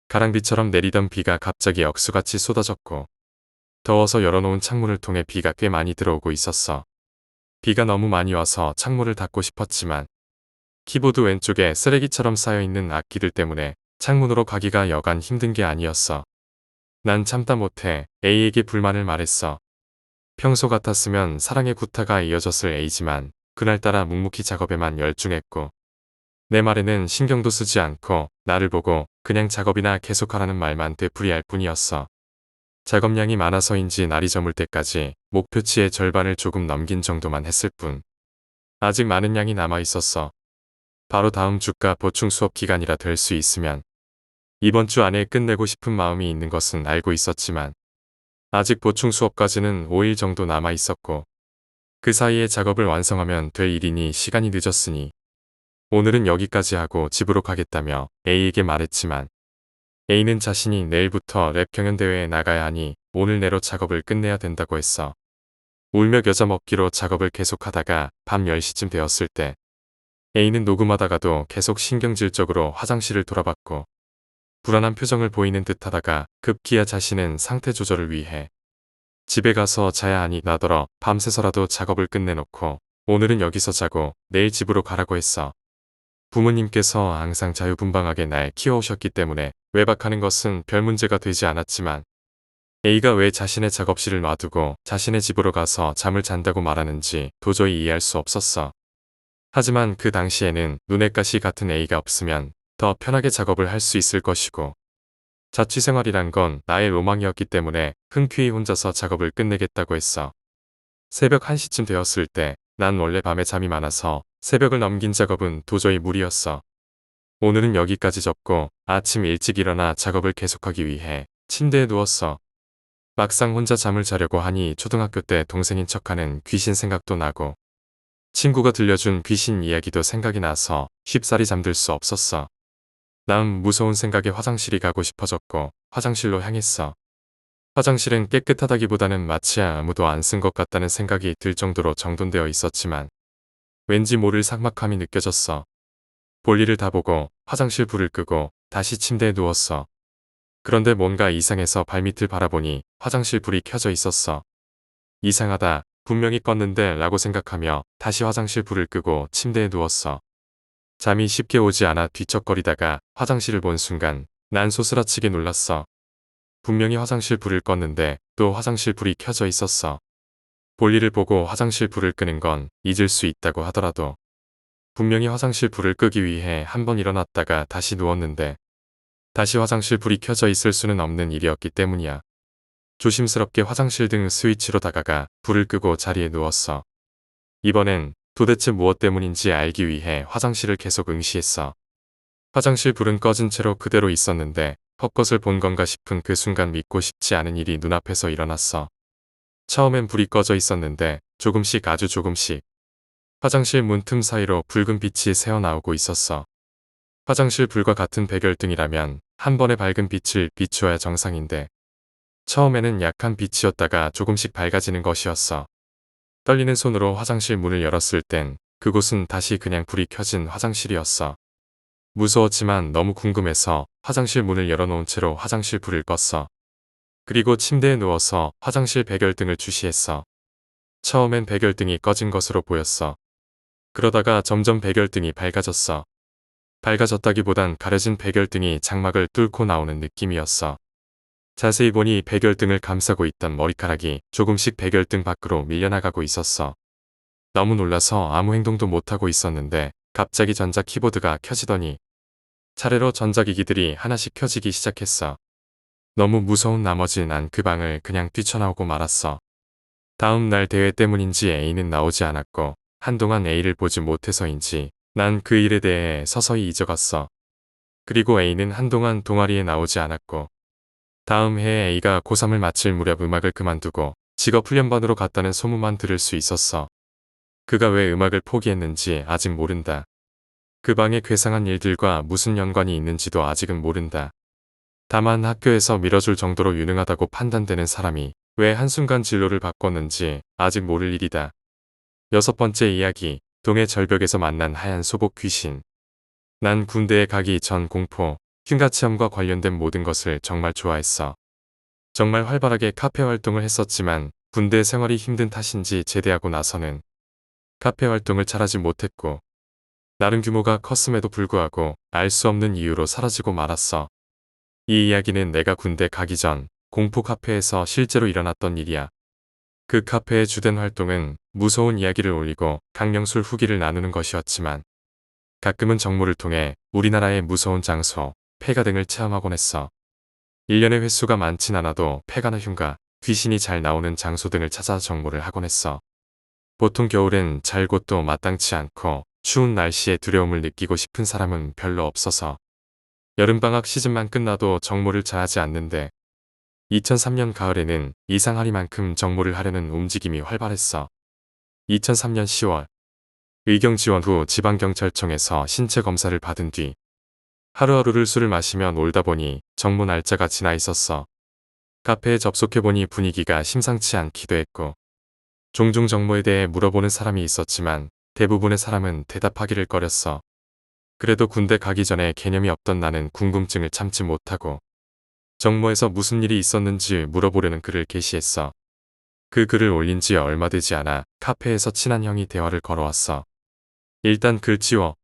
가랑비처럼 내리던 비가 갑자기 억수같이 쏟아졌고 더워서 열어놓은 창문을 통해 비가 꽤 많이 들어오고 있었어. 비가 너무 많이 와서 창문을 닫고 싶었지만 키보드 왼쪽에 쓰레기처럼 쌓여있는 악기들 때문에 창문으로 가기가 여간 힘든 게 아니었어. 난 참다 못해 A에게 불만을 말했어. 평소 같았으면 사랑의 구타가 이어졌을 A지만 그날따라 묵묵히 작업에만 열중했고 내 말에는 신경도 쓰지 않고 나를 보고 그냥 작업이나 계속하라는 말만 되풀이할 뿐이었어. 작업량이 많아서인지 날이 저물 때까지 목표치의 절반을 조금 넘긴 정도만 했을 뿐 아직 많은 양이 남아 있었어. 바로 다음 주가 보충 수업 기간이라 될 수 있으면 이번 주 안에 끝내고 싶은 마음이 있는 것은 알고 있었지만 아직 보충 수업까지는 5일 정도 남아 있었고 그 사이에 작업을 완성하면 될 일이니 시간이 늦었으니 오늘은 여기까지 하고 집으로 가겠다며 A에게 말했지만 A는 자신이 내일부터 랩 경연대회에 나가야 하니 오늘 내로 작업을 끝내야 된다고 했어. 울며 겨자 먹기로 작업을 계속하다가 밤 10시쯤 되었을 때 A는 녹음하다가도 계속 신경질적으로 화장실을 돌아봤고 불안한 표정을 보이는 듯 하다가 급기야 자신은 상태 조절을 위해 집에 가서 자야 하니 나더러 밤새서라도 작업을 끝내놓고 오늘은 여기서 자고 내일 집으로 가라고 했어. 부모님께서 항상 자유분방하게 날 키워오셨기 때문에 외박하는 것은 별 문제가 되지 않았지만 A가 왜 자신의 작업실을 놔두고 자신의 집으로 가서 잠을 잔다고 말하는지 도저히 이해할 수 없었어. 하지만 그 당시에는 눈엣 가시 같은 A가 없으면 더 편하게 작업을 할 수 있을 것이고 자취생활이란 건 나의 로망이었기 때문에 흔쾌히 혼자서 작업을 끝내겠다고 했어. 새벽 1시쯤 되었을 때 난 원래 밤에 잠이 많아서 새벽을 넘긴 작업은 도저히 무리였어. 오늘은 여기까지 접고 아침 일찍 일어나 작업을 계속하기 위해 침대에 누웠어. 막상 혼자 잠을 자려고 하니 초등학교 때 동생인 척하는 귀신 생각도 나고 친구가 들려준 귀신 이야기도 생각이 나서 쉽사리 잠들 수 없었어. 난 무서운 생각에 화장실이 가고 싶어졌고 화장실로 향했어. 화장실은 깨끗하다기보다는 마치 아무도 안 쓴 것 같다는 생각이 들 정도로 정돈되어 있었지만 왠지 모를 삭막함이 느껴졌어. 볼일을 다 보고 화장실 불을 끄고 다시 침대에 누웠어. 그런데 뭔가 이상해서 발밑을 바라보니 화장실 불이 켜져 있었어. 이상하다. 분명히 껐는데 라고 생각하며 다시 화장실 불을 끄고 침대에 누웠어. 잠이 쉽게 오지 않아 뒤척거리다가 화장실을 본 순간 난 소스라치게 놀랐어. 분명히 화장실 불을 껐는데 또 화장실 불이 켜져 있었어. 볼일을 보고 화장실 불을 끄는 건 잊을 수 있다고 하더라도 분명히 화장실 불을 끄기 위해 한 번 일어났다가 다시 누웠는데 다시 화장실 불이 켜져 있을 수는 없는 일이었기 때문이야. 조심스럽게 화장실 등 스위치로 다가가 불을 끄고 자리에 누웠어. 이번엔 도대체 무엇 때문인지 알기 위해 화장실을 계속 응시했어. 화장실 불은 꺼진 채로 그대로 있었는데 헛것을 본 건가 싶은 그 순간 믿고 싶지 않은 일이 눈앞에서 일어났어. 처음엔 불이 꺼져 있었는데 조금씩 아주 조금씩 화장실 문틈 사이로 붉은 빛이 새어나오고 있었어. 화장실 불과 같은 백열등이라면 한 번에 밝은 빛을 비추어야 정상인데 처음에는 약한 빛이었다가 조금씩 밝아지는 것이었어. 떨리는 손으로 화장실 문을 열었을 땐 그곳은 다시 그냥 불이 켜진 화장실이었어. 무서웠지만 너무 궁금해서 화장실 문을 열어놓은 채로 화장실 불을 껐어. 그리고 침대에 누워서 화장실 백열등을 주시했어. 처음엔 백열등이 꺼진 것으로 보였어. 그러다가 점점 백열등이 밝아졌어. 밝아졌다기보단 가려진 백열등이 장막을 뚫고 나오는 느낌이었어. 자세히 보니 백열등을 감싸고 있던 머리카락이 조금씩 백열등 밖으로 밀려나가고 있었어. 너무 놀라서 아무 행동도 못하고 있었는데 갑자기 전자 키보드가 켜지더니 차례로 전자기기들이 하나씩 켜지기 시작했어. 너무 무서운 나머지 난 그 방을 그냥 뛰쳐나오고 말았어. 다음 날 대회 때문인지 A는 나오지 않았고 한동안 A를 보지 못해서인지 난 그 일에 대해 서서히 잊어갔어. 그리고 A는 한동안 동아리에 나오지 않았고 다음 해에 A가 고3을 마칠 무렵 음악을 그만두고 직업훈련반으로 갔다는 소문만 들을 수 있었어. 그가 왜 음악을 포기했는지 아직 모른다. 그 방의 괴상한 일들과 무슨 연관이 있는지도 아직은 모른다. 다만 학교에서 밀어줄 정도로 유능하다고 판단되는 사람이 왜 한순간 진로를 바꿨는지 아직 모를 일이다. 6번째 이야기, 동해 절벽에서 만난 하얀 소복 귀신. 난 군대에 가기 전 공포, 휴가 체험과 관련된 모든 것을 정말 좋아했어. 정말 활발하게 카페 활동을 했었지만 군대 생활이 힘든 탓인지 제대하고 나서는 카페 활동을 잘하지 못했고 나름 규모가 컸음에도 불구하고 알 수 없는 이유로 사라지고 말았어. 이 이야기는 내가 군대 가기 전 공포 카페에서 실제로 일어났던 일이야. 그 카페의 주된 활동은 무서운 이야기를 올리고 강령술 후기를 나누는 것이었지만 가끔은 정모를 통해 우리나라의 무서운 장소, 폐가 등을 체험하곤 했어. 1년의 횟수가 많진 않아도 폐가나 흉가, 귀신이 잘 나오는 장소 등을 찾아 정모를 하곤 했어. 보통 겨울엔 잘 곳도 마땅치 않고 추운 날씨에 두려움을 느끼고 싶은 사람은 별로 없어서 여름방학 시즌만 끝나도 정모를 잘하지 않는데 2003년 가을에는 이상하리만큼 정모를 하려는 움직임이 활발했어. 2003년 10월 의경 지원 후 지방경찰청에서 신체 검사를 받은 뒤 하루하루를 술을 마시며 놀다 보니 정모 날짜가 지나 있었어. 카페에 접속해보니 분위기가 심상치 않기도 했고 종종 정모에 대해 물어보는 사람이 있었지만 대부분의 사람은 대답하기를 꺼렸어. 그래도 군대 가기 전에 개념이 없던 나는 궁금증을 참지 못하고 정모에서 무슨 일이 있었는지 물어보려는 글을 게시했어. 그 글을 올린 지 얼마 되지 않아 카페에서 친한 형이 대화를 걸어왔어. 일단 글 지워.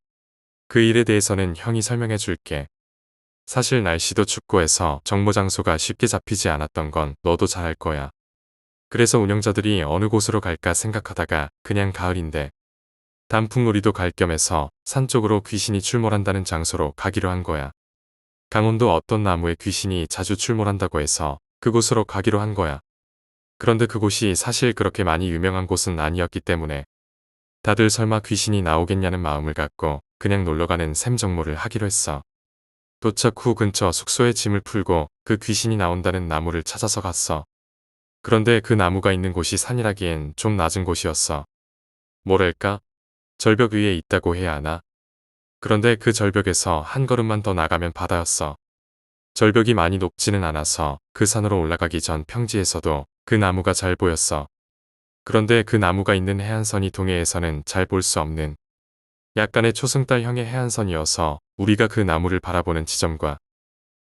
그 일에 대해서는 형이 설명해 줄게. 사실 날씨도 춥고 해서 정모 장소가 쉽게 잡히지 않았던 건 너도 잘 알 거야. 그래서 운영자들이 어느 곳으로 갈까 생각하다가 그냥 가을인데 단풍놀이도 갈 겸해서 산 쪽으로 귀신이 출몰한다는 장소로 가기로 한 거야. 강원도 어떤 나무에 귀신이 자주 출몰한다고 해서 그곳으로 가기로 한 거야. 그런데 그곳이 사실 그렇게 많이 유명한 곳은 아니었기 때문에 다들 설마 귀신이 나오겠냐는 마음을 갖고 그냥 놀러가는 셈 정모를 하기로 했어. 도착 후 근처 숙소에 짐을 풀고 그 귀신이 나온다는 나무를 찾아서 갔어. 그런데 그 나무가 있는 곳이 산이라기엔 좀 낮은 곳이었어. 뭐랄까? 절벽 위에 있다고 해야 하나? 그런데 그 절벽에서 한 걸음만 더 나가면 바다였어. 절벽이 많이 높지는 않아서 그 산으로 올라가기 전 평지에서도 그 나무가 잘 보였어. 그런데 그 나무가 있는 해안선이 동해에서는 잘 볼 수 없는 약간의 초승달형의 해안선이어서 우리가 그 나무를 바라보는 지점과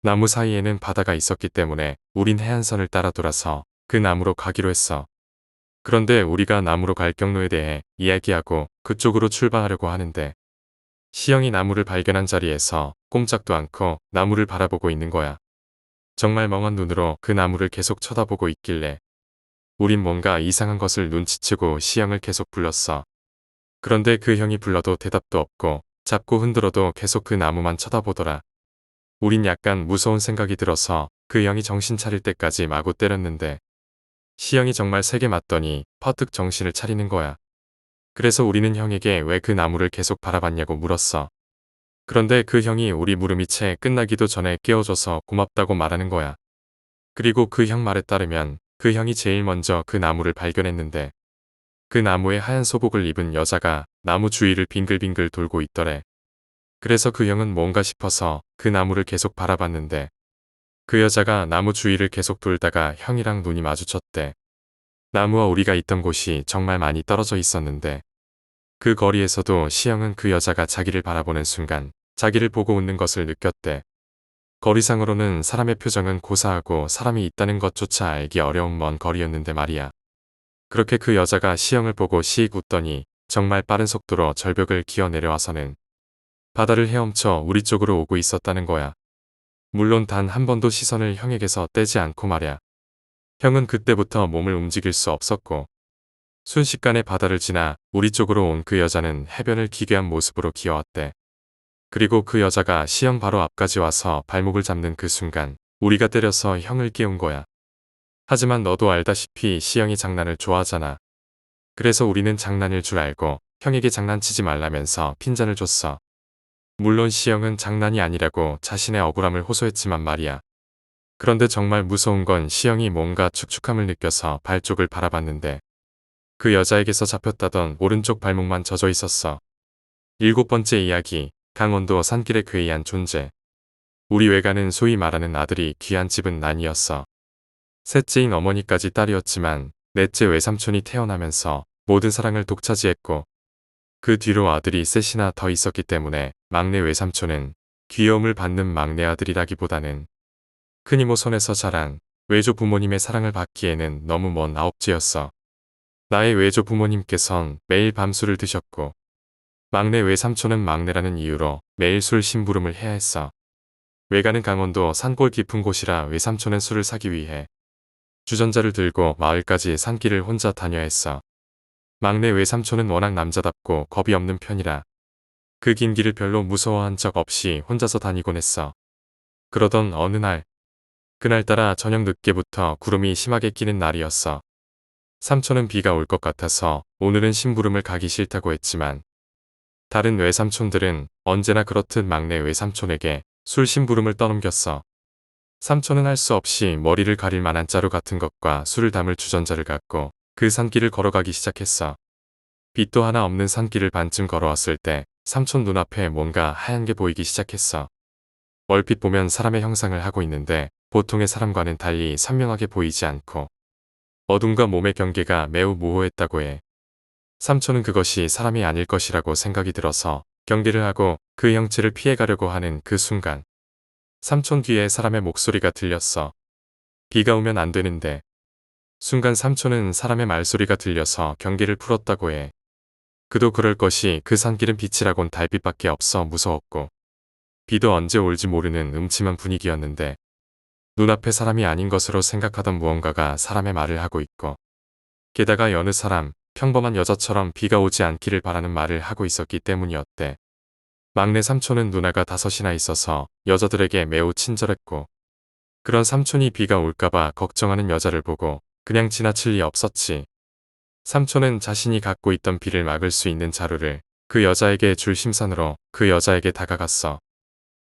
나무 사이에는 바다가 있었기 때문에 우린 해안선을 따라 돌아서 그 나무로 가기로 했어. 그런데 우리가 나무로 갈 경로에 대해 이야기하고 그쪽으로 출발하려고 하는데 시영이 나무를 발견한 자리에서 꼼짝도 않고 나무를 바라보고 있는 거야. 정말 멍한 눈으로 그 나무를 계속 쳐다보고 있길래 우린 뭔가 이상한 것을 눈치채고 시영을 계속 불렀어. 그런데 그 형이 불러도 대답도 없고 잡고 흔들어도 계속 그 나무만 쳐다보더라. 우린 약간 무서운 생각이 들어서 그 형이 정신 차릴 때까지 마구 때렸는데 시영이 정말 세게 맞더니 퍼뜩 정신을 차리는 거야. 그래서 우리는 형에게 왜 그 나무를 계속 바라봤냐고 물었어. 그런데 그 형이 우리 물음이 채 끝나기도 전에 깨워줘서 고맙다고 말하는 거야. 그리고 그 형 말에 따르면 그 형이 제일 먼저 그 나무를 발견했는데 그 나무에 하얀 소복을 입은 여자가 나무 주위를 빙글빙글 돌고 있더래. 그래서 그 형은 뭔가 싶어서 그 나무를 계속 바라봤는데 그 여자가 나무 주위를 계속 돌다가 형이랑 눈이 마주쳤대. 나무와 우리가 있던 곳이 정말 많이 떨어져 있었는데 그 거리에서도 시영은 그 여자가 자기를 바라보는 순간 자기를 보고 웃는 것을 느꼈대. 거리상으로는 사람의 표정은 고사하고 사람이 있다는 것조차 알기 어려운 먼 거리였는데 말이야. 그렇게 그 여자가 시영을 보고 시익 웃더니 정말 빠른 속도로 절벽을 기어 내려와서는 바다를 헤엄쳐 우리 쪽으로 오고 있었다는 거야. 물론 단 한 번도 시선을 형에게서 떼지 않고 말야. 형은 그때부터 몸을 움직일 수 없었고 순식간에 바다를 지나 우리 쪽으로 온 그 여자는 해변을 기괴한 모습으로 기어왔대. 그리고 그 여자가 시영 바로 앞까지 와서 발목을 잡는 그 순간 우리가 때려서 형을 깨운 거야. 하지만 너도 알다시피 시영이 장난을 좋아하잖아. 그래서 우리는 장난일 줄 알고 형에게 장난치지 말라면서 핀잔을 줬어. 물론 시영은 장난이 아니라고 자신의 억울함을 호소했지만 말이야. 그런데 정말 무서운 건 시영이 뭔가 축축함을 느껴서 발 쪽을 바라봤는데 그 여자에게서 잡혔다던 오른쪽 발목만 젖어 있었어. 7번째 이야기, 강원도 산길의 괴이한 존재. 우리 외가는 소위 말하는 아들이 귀한 집은 난이었어. 셋째인 어머니까지 딸이었지만 넷째 외삼촌이 태어나면서 모든 사랑을 독차지했고 그 뒤로 아들이 셋이나 더 있었기 때문에 막내 외삼촌은 귀여움을 받는 막내 아들이라기보다는 큰이모 손에서 자란 외조 부모님의 사랑을 받기에는 너무 먼 아홉째였어. 나의 외조 부모님께선 매일 밤술을 드셨고 막내 외삼촌은 막내라는 이유로 매일 술 심부름을 해야 했어. 외가는 강원도 산골 깊은 곳이라 외삼촌은 술을 사기 위해 주전자를 들고 마을까지 산길을 혼자 다녀야 했어. 막내 외삼촌은 워낙 남자답고 겁이 없는 편이라 그 긴 길을 별로 무서워한 적 없이 혼자서 다니곤 했어. 그러던 어느 날, 그날따라 저녁 늦게부터 구름이 심하게 끼는 날이었어. 삼촌은 비가 올 것 같아서 오늘은 심부름을 가기 싫다고 했지만 다른 외삼촌들은 언제나 그렇듯 막내 외삼촌에게 술 심부름을 떠넘겼어. 삼촌은 할 수 없이 머리를 가릴 만한 자루 같은 것과 술을 담을 주전자를 갖고 그 산길을 걸어가기 시작했어. 빛도 하나 없는 산길을 반쯤 걸어왔을 때 삼촌 눈앞에 뭔가 하얀 게 보이기 시작했어. 얼핏 보면 사람의 형상을 하고 있는데 보통의 사람과는 달리 선명하게 보이지 않고 어둠과 몸의 경계가 매우 모호했다고 해. 삼촌은 그것이 사람이 아닐 것이라고 생각이 들어서 경계를 하고 그 형체를 피해가려고 하는 그 순간 삼촌 귀에 사람의 목소리가 들렸어. 비가 오면 안 되는데. 순간 삼촌은 사람의 말소리가 들려서 경계를 풀었다고 해. 그도 그럴 것이 그 산길은 빛이라곤 달빛밖에 없어 무서웠고 비도 언제 올지 모르는 음침한 분위기였는데 눈앞에 사람이 아닌 것으로 생각하던 무언가가 사람의 말을 하고 있고 게다가 여느 사람, 평범한 여자처럼 비가 오지 않기를 바라는 말을 하고 있었기 때문이었대. 막내 삼촌은 누나가 5이나 있어서 여자들에게 매우 친절했고 그런 삼촌이 비가 올까봐 걱정하는 여자를 보고 그냥 지나칠 리 없었지. 삼촌은 자신이 갖고 있던 비를 막을 수 있는 자루를 그 여자에게 줄 심산으로 그 여자에게 다가갔어.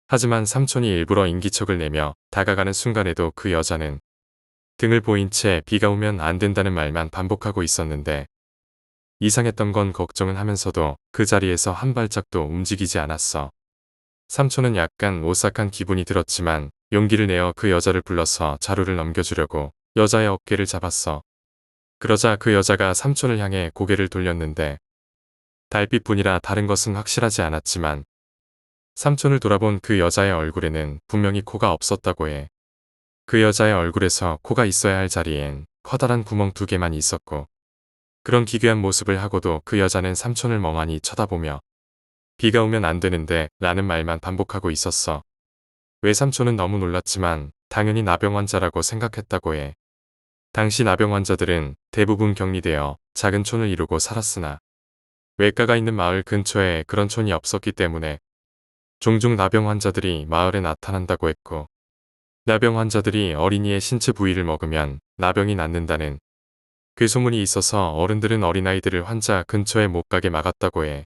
하지만 삼촌이 일부러 인기척을 내며 다가가는 순간에도 그 여자는 등을 보인 채 비가 오면 안 된다는 말만 반복하고 있었는데 이상했던 건 걱정은 하면서도 그 자리에서 한 발짝도 움직이지 않았어. 삼촌은 약간 오싹한 기분이 들었지만 용기를 내어 그 여자를 불러서 자루를 넘겨주려고 여자의 어깨를 잡았어. 그러자 그 여자가 삼촌을 향해 고개를 돌렸는데 달빛뿐이라 다른 것은 확실하지 않았지만 삼촌을 돌아본 그 여자의 얼굴에는 분명히 코가 없었다고 해. 그 여자의 얼굴에서 코가 있어야 할 자리엔 커다란 구멍 2개만 있었고 그런 기괴한 모습을 하고도 그 여자는 삼촌을 멍하니 쳐다보며 비가 오면 안 되는데 라는 말만 반복하고 있었어. 외삼촌은 너무 놀랐지만 당연히 나병 환자라고 생각했다고 해. 당시 나병 환자들은 대부분 격리되어 작은 촌을 이루고 살았으나 외가가 있는 마을 근처에 그런 촌이 없었기 때문에 종종 나병 환자들이 마을에 나타난다고 했고 나병 환자들이 어린이의 신체 부위를 먹으면 나병이 낫는다는 괴소문이 있어서 어른들은 어린아이들을 환자 근처에 못 가게 막았다고 해.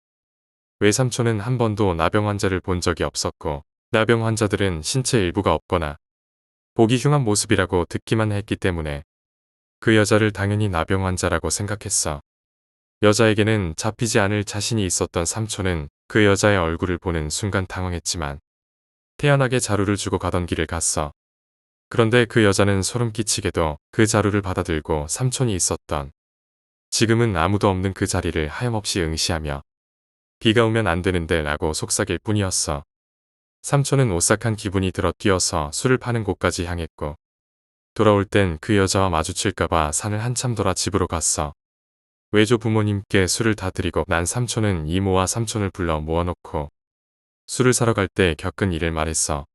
외삼촌은 한 번도 나병 환자를 본 적이 없었고 나병 환자들은 신체 일부가 없거나 보기 흉한 모습이라고 듣기만 했기 때문에 그 여자를 당연히 나병 환자라고 생각했어. 여자에게는 잡히지 않을 자신이 있었던 삼촌은 그 여자의 얼굴을 보는 순간 당황했지만 태연하게 자루를 주고 가던 길을 갔어. 그런데 그 여자는 소름 끼치게도 그 자루를 받아들고 삼촌이 있었던 지금은 아무도 없는 그 자리를 하염없이 응시하며 비가 오면 안 되는데 라고 속삭일 뿐이었어. 삼촌은 오싹한 기분이 들어 뛰어서 술을 파는 곳까지 향했고 돌아올 땐 그 여자와 마주칠까봐 산을 한참 돌아 집으로 갔어. 외조 부모님께 술을 다 드리고 난 삼촌은 이모와 삼촌을 불러 모아놓고 술을 사러 갈 때 겪은 일을 말했어.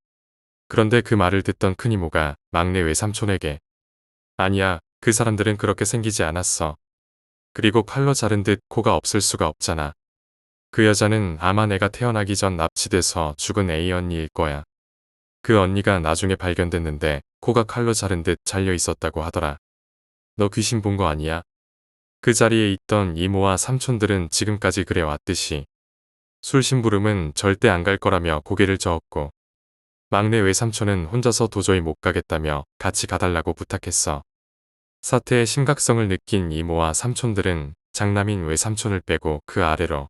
그런데 그 말을 듣던 큰이모가 막내 외삼촌에게 아니야, 그 사람들은 그렇게 생기지 않았어. 그리고 칼로 자른 듯 코가 없을 수가 없잖아. 그 여자는 아마 내가 태어나기 전 납치돼서 죽은 A 언니일 거야. 그 언니가 나중에 발견됐는데 코가 칼로 자른 듯 잘려 있었다고 하더라. 너 귀신 본 거 아니야? 그 자리에 있던 이모와 삼촌들은 지금까지 그래왔듯이 술 심부름은 절대 안 갈 거라며 고개를 저었고 막내 외삼촌은 혼자서 도저히 못 가겠다며 같이 가달라고 부탁했어. 사태의 심각성을 느낀 이모와 삼촌들은 장남인 외삼촌을 빼고 그 아래로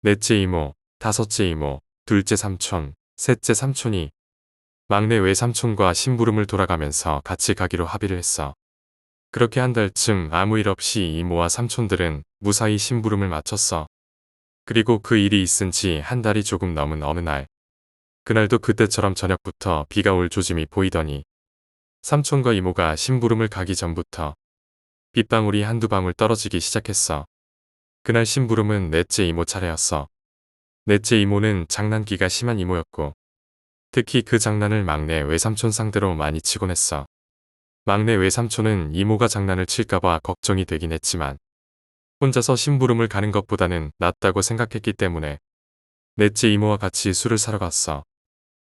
넷째 이모, 다섯째 이모, 둘째 삼촌, 셋째 삼촌이 막내 외삼촌과 심부름을 돌아가면서 같이 가기로 합의를 했어. 그렇게 한 달쯤 아무 일 없이 이모와 삼촌들은 무사히 심부름을 마쳤어. 그리고 그 일이 있은 지 한 달이 조금 넘은 어느 날. 그날도 그때처럼 저녁부터 비가 올 조짐이 보이더니 삼촌과 이모가 심부름을 가기 전부터 빗방울이 한두 방울 떨어지기 시작했어. 그날 심부름은 넷째 이모 차례였어. 넷째 이모는 장난기가 심한 이모였고 특히 그 장난을 막내 외삼촌 상대로 많이 치곤 했어. 막내 외삼촌은 이모가 장난을 칠까봐 걱정이 되긴 했지만 혼자서 심부름을 가는 것보다는 낫다고 생각했기 때문에 넷째 이모와 같이 술을 사러 갔어.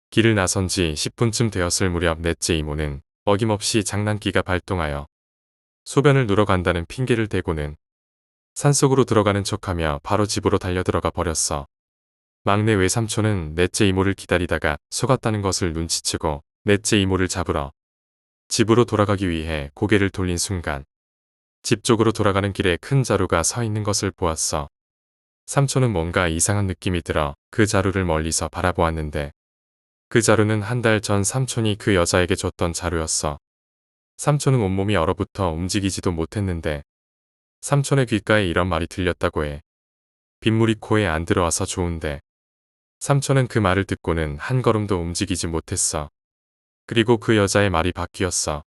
길을 나선 지 10분쯤 되었을 무렵 넷째 이모는 어김없이 장난기가 발동하여 소변을 누러 간다는 핑계를 대고는 산속으로 들어가는 척하며 바로 집으로 달려들어가 버렸어. 막내 외삼촌은 넷째 이모를 기다리다가 속았다는 것을 눈치채고 넷째 이모를 잡으러 집으로 돌아가기 위해 고개를 돌린 순간 집 쪽으로 돌아가는 길에 큰 자루가 서 있는 것을 보았어. 삼촌은 뭔가 이상한 느낌이 들어 그 자루를 멀리서 바라보았는데 그 자루는 한 달 전 삼촌이 그 여자에게 줬던 자루였어. 삼촌은 온몸이 얼어붙어 움직이지도 못했는데 삼촌의 귓가에 이런 말이 들렸다고 해. 빗물이 코에 안 들어와서 좋은데. 삼촌은 그 말을 듣고는 한 걸음도 움직이지 못했어. 그리고 그 여자의 말이 바뀌었어.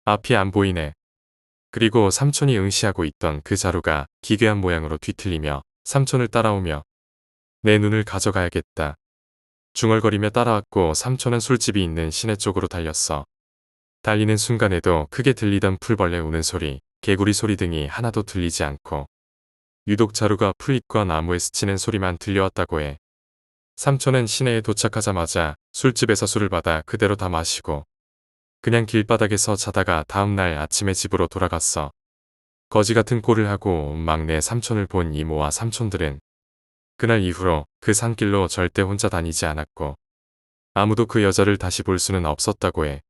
앞이 안 보이네. 그리고 삼촌이 응시하고 있던 그 자루가 기괴한 모양으로 뒤틀리며 삼촌을 따라오며 내 눈을 가져가야겠다. 중얼거리며 따라왔고 삼촌은 술집이 있는 시내 쪽으로 달렸어. 달리는 순간에도 크게 들리던 풀벌레 우는 소리, 개구리 소리 등이 하나도 들리지 않고 유독 자루가 풀잎과 나무에 스치는 소리만 들려왔다고 해. 삼촌은 시내에 도착하자마자 술집에서 술을 받아 그대로 다 마시고 그냥 길바닥에서 자다가 다음날 아침에 집으로 돌아갔어. 거지 같은 꼴을 하고 온 막내 삼촌을 본 이모와 삼촌들은 그날 이후로 그 산길로 절대 혼자 다니지 않았고 아무도 그 여자를 다시 볼 수는 없었다고 해.